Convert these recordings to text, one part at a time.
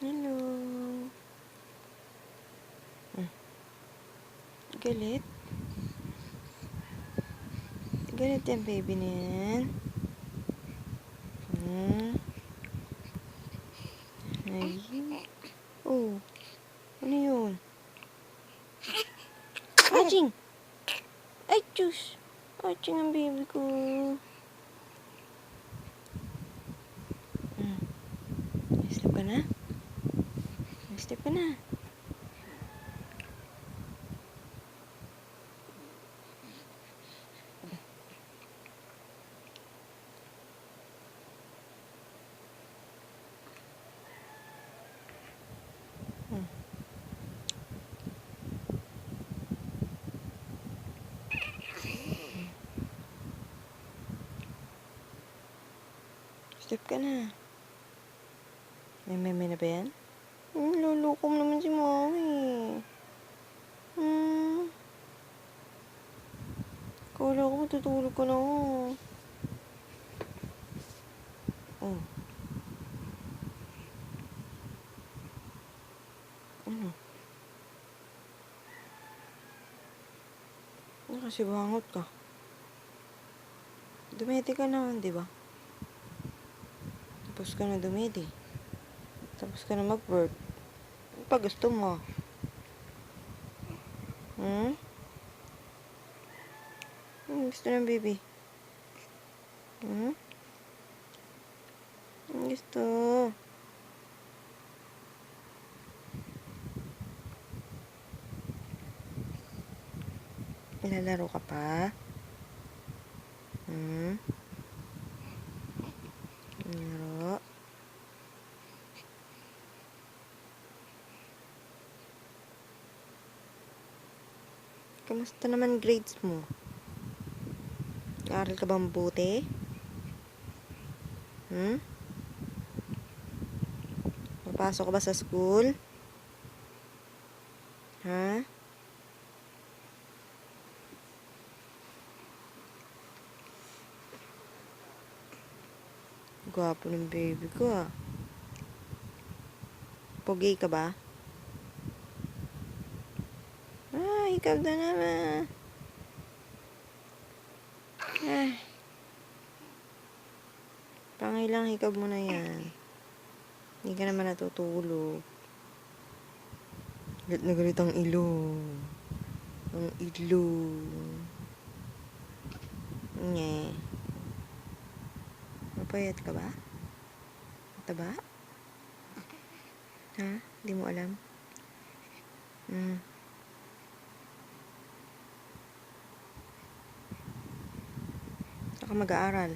Hello. Galit? Galit yung baby na yan? Ay. Oh. Ano yun? Aching! Ay, Diyos! Aching ang baby ko. Sleep ka na? Sleep ka na? Sleep ka na. May na ba yan? Lulukom naman si Mami. Kala ko matutulog ka na. Oh. Ano? Kasi bangot ka. Dumedi ka naman, di ba? Tapos ka na dumedi. Tapos ka na mag-work. Pag gusto mo. Gusto ng baby. Gusto. Ilalaro ka pa? Laro. Kamusta naman grades mo? Nag-aaral ka bang mabuti? Papasok ka ba sa school? Ha? Gwapo ng baby ko ah. Pogi ka ba? Ikaw na naman. Pangilang hikab mo na yan. Hindi ka naman natutulog. Galit na galit ang ilong. Ang ilong. Nye. Mapayat ka ba? Mataba? Ha? Hindi mo alam? Saka mag-aaral?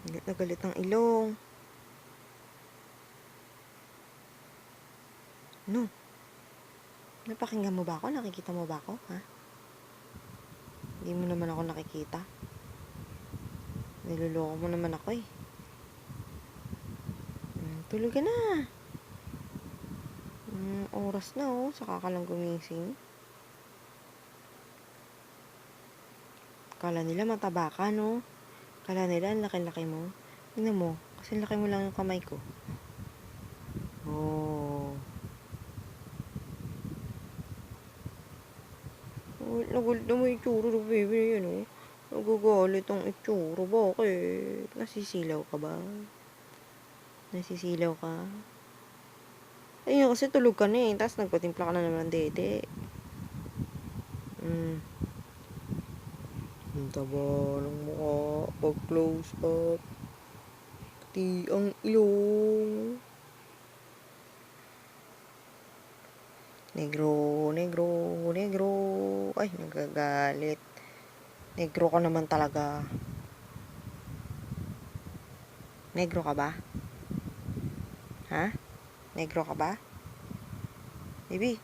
Galit na galit ang ilong. No. Napakinggan mo ba ako? Nakikita mo ba ako? Ha? Hindi mo naman ako nakikita. Niloloko mo naman ako eh. Tulog ka na. Oras na oh. Saka ka lang gumising. Kala nila mataba ka no? Kala nila ang laki-laki mo. Tingnan mo. Kasi laki mo lang yung kamay ko. Oh. Nagulit na mo yung itsura ng baby na yan oh. Nagagalit ang itsura. Bakit? Nasisilaw ka ba? Nasisilaw ka? Ayun kasi tulog ka na eh. Tapos nagpatimpla ka na naman ng dede. Ang taba ng mukha. Pag-close up. Pati ang ilong. Negro, negro, negro. Ay, nagagalit. Negro ka naman talaga. Negro ka ba? Ha? Negro ka ba? Baby,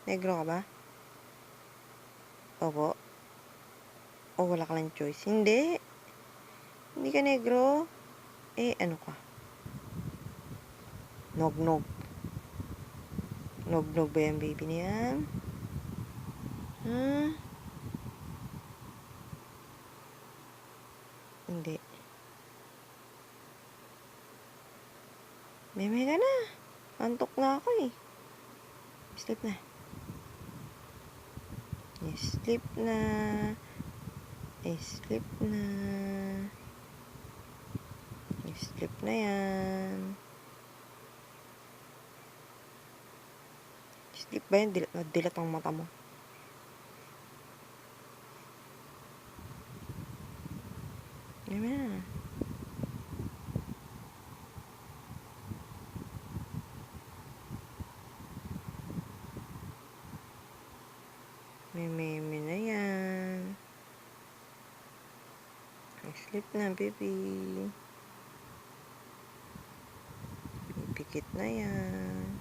negro ka ba? Opo. O wala ka lang choice? Hindi. Hindi ka negro. Eh, ano ka? Nog-nog. Nog-nog ba yan, baby na yan? Hindi. Meme ka na. Antok na ako eh. Sleep na. Sleep na. Sleep na. Sleep na yan. Sleep ba yan? Dilat ang mata mo. Meme na. Meme na yan. Sleep na, baby. Pikit na yan.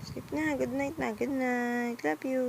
Sleep na. Good night na. Good night. Love you.